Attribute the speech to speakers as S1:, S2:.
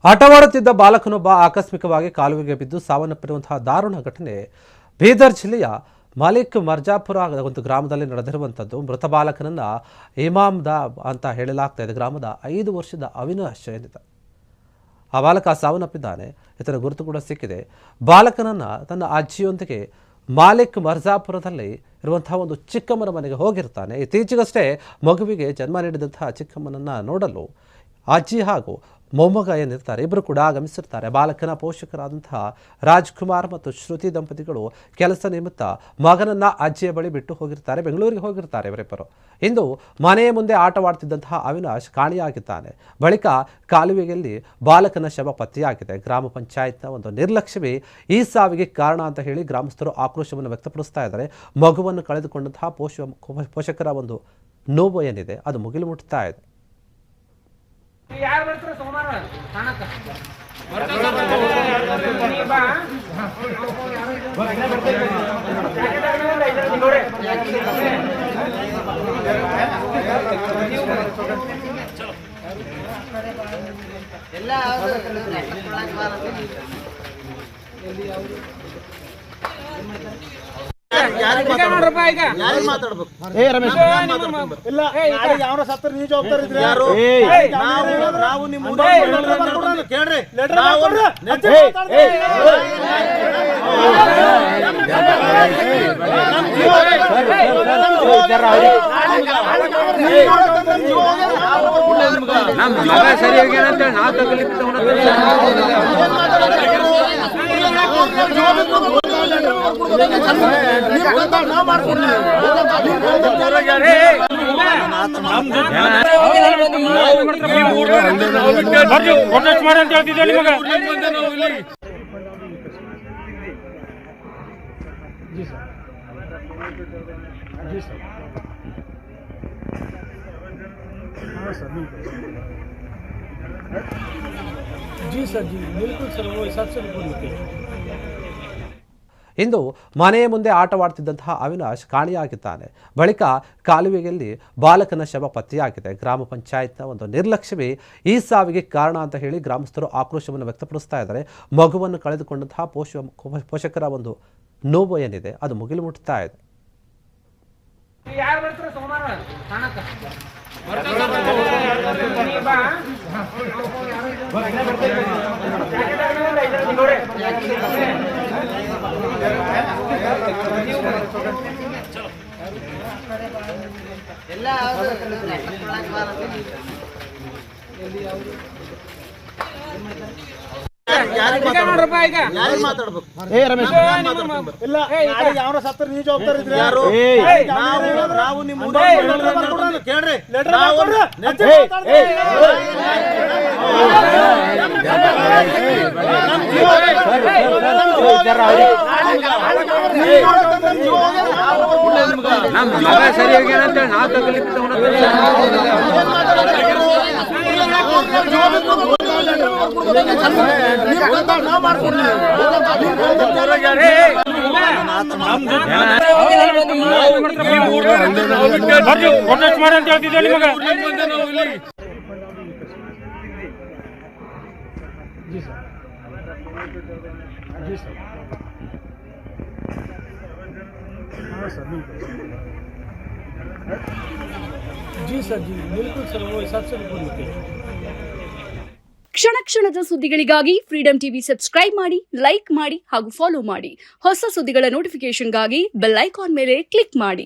S1: ಆಟವಾಡುತ್ತಿದ್ದ ಬಾಲಕನೊಬ್ಬ ಆಕಸ್ಮಿಕವಾಗಿ ಕಾಲುವೆಗೆ ಬಿದ್ದು ಸಾವನ್ನಪ್ಪಿರುವಂತಹ ದಾರುಣ ಘಟನೆ ಬೀದರ್ ಜಿಲ್ಲೆಯ ಮಾಲಿಕ್ ಮರ್ಜಾಪುರ ಒಂದು ಗ್ರಾಮದಲ್ಲಿ ನಡೆದಿರುವಂಥದ್ದು. ಮೃತ ಬಾಲಕನನ್ನ ಇಮಾಮ್ದ ಅಂತ ಹೇಳಲಾಗ್ತಾ ಇದೆ. ಗ್ರಾಮದ 5 ವರ್ಷದ ಅವಿನಾಶ್ ಏನಿದೆ, ಆ ಬಾಲಕ ಸಾವನ್ನಪ್ಪಿದ್ದಾನೆ. ಇದರ ಗುರುತು ಕೂಡ ಸಿಕ್ಕಿದೆ. ಬಾಲಕನನ್ನ ತನ್ನ ಅಜ್ಜಿಯೊಂದಿಗೆ ಮಾಲಿಕ್ ಮರ್ಜಾಪುರದಲ್ಲಿ ಇರುವಂತಹ ಒಂದು ಚಿಕ್ಕಮ್ಮನ ಮನೆಗೆ ಹೋಗಿರ್ತಾನೆ. ಇತ್ತೀಚೆಗಷ್ಟೇ ಮಗುವಿಗೆ ಜನ್ಮ ನೀಡಿದಂತಹ ಚಿಕ್ಕಮ್ಮನನ್ನ ನೋಡಲು ಅಜ್ಜಿ ಹಾಗೂ ಮೊಮ್ಮಗ ಏನಿರ್ತಾರೆ ಇಬ್ಬರು ಕೂಡ ಆಗಮಿಸಿರ್ತಾರೆ. ಬಾಲಕನ ಪೋಷಕರಾದಂತಹ ರಾಜ್ಕುಮಾರ್ ಮತ್ತು ಶ್ರುತಿ ದಂಪತಿಗಳು ಕೆಲಸ ನಿಮಿತ್ತ ಮಗನನ್ನ ಅಜ್ಜಿಯ ಬಳಿ ಬಿಟ್ಟು ಹೋಗಿರ್ತಾರೆ. ಬೆಂಗಳೂರಿಗೆ ಹೋಗಿರ್ತಾರೆ ಇವರಿಬ್ಬರು. ಇಂದು ಮನೆಯ ಮುಂದೆ ಆಟವಾಡ್ತಿದ್ದಂತಹ ಅವಿನಾಶ್ ಕಾಣೆಯಾಗಿದ್ದಾನೆ. ಬಳಿಕ ಕಾಲುವೆಯಲ್ಲಿ ಬಾಲಕನ ಶವ ಪತ್ತೆಯಾಗಿದೆ. ಗ್ರಾಮ ಪಂಚಾಯತ್ನ ಒಂದು ನಿರ್ಲಕ್ಷ್ಯವೇ ಈ ಸಾವಿಗೆ ಕಾರಣ ಅಂತ ಹೇಳಿ ಗ್ರಾಮಸ್ಥರು ಆಕ್ರೋಶವನ್ನು ವ್ಯಕ್ತಪಡಿಸ್ತಾ ಇದ್ದಾರೆ. ಮಗುವನ್ನು ಕಳೆದುಕೊಂಡಂತಹ ಪೋಷಕರ ಒಂದು ನೋವು ಏನಿದೆ ಅದು ಮುಗಿಲು ಮುಟ್ತಾ ಇದೆ.
S2: ಯಾರು ಬರ್ತಾರೆ ಸೋಮವಾರ ಕಾಣಕ ಎಲ್ಲ
S3: जी सर, जी बिल्कुल सर, वो हिसाब से रिपोर्ट लिखे।
S1: ಇಂದು ಮನೆಯ ಮುಂದೆ ಆಟವಾಡ್ತಿದ್ದಂತಹ ಅವಿನಾಶ್ ಕಾಣೆಯಾಗಿದ್ದಾನೆ. ಬಳಿಕ ಕಾಲುವೆಯಲ್ಲಿ ಬಾಲಕನ ಶವ ಪತ್ತೆಯಾಗಿದೆ. ಗ್ರಾಮ ಪಂಚಾಯತ್ನ ಒಂದು ನಿರ್ಲಕ್ಷ್ಯವೇ ಈ ಸಾವಿಗೆ ಕಾರಣ ಅಂತ ಹೇಳಿ ಗ್ರಾಮಸ್ಥರು ಆಕ್ರೋಶವನ್ನು ವ್ಯಕ್ತಪಡಿಸ್ತಾ ಇದ್ದಾರೆ. ಮಗುವನ್ನು ಕಳೆದುಕೊಂಡಂತಹ ಪೋಷಕರ ಒಂದು ನೋವು ಏನಿದೆ ಅದು ಮುಗಿಲು ಮುಟ್ತಾ ಇದೆ.
S2: ಯಾರು ಬರ್ತಾರೆ ಸೋಮವಾರ ಕಾಣಕ ಎಲ್ಲ
S3: जी सर, जी बिल्कुल सर, वो हिसाब से रिपोर्ट लिखे।
S4: ಕ್ಷಣ ಕ್ಷಣದ ಸುದ್ದಿಗಳಿಗಾಗಿ ಫ್ರೀಡಂ ಟಿವಿ ಸಬ್ಸ್ಕ್ರೈಬ್ ಮಾಡಿ, ಲೈಕ್ ಮಾಡಿ ಹಾಗೂ ಫಾಲೋ ಮಾಡಿ. ಹೊಸ ಸುದ್ದಿಗಳ ನೋಟಿಫಿಕೇಶನ್ಗಾಗಿ ಬೆಲ್ ಐಕಾನ್ ಮೇಲೆ ಕ್ಲಿಕ್ ಮಾಡಿ.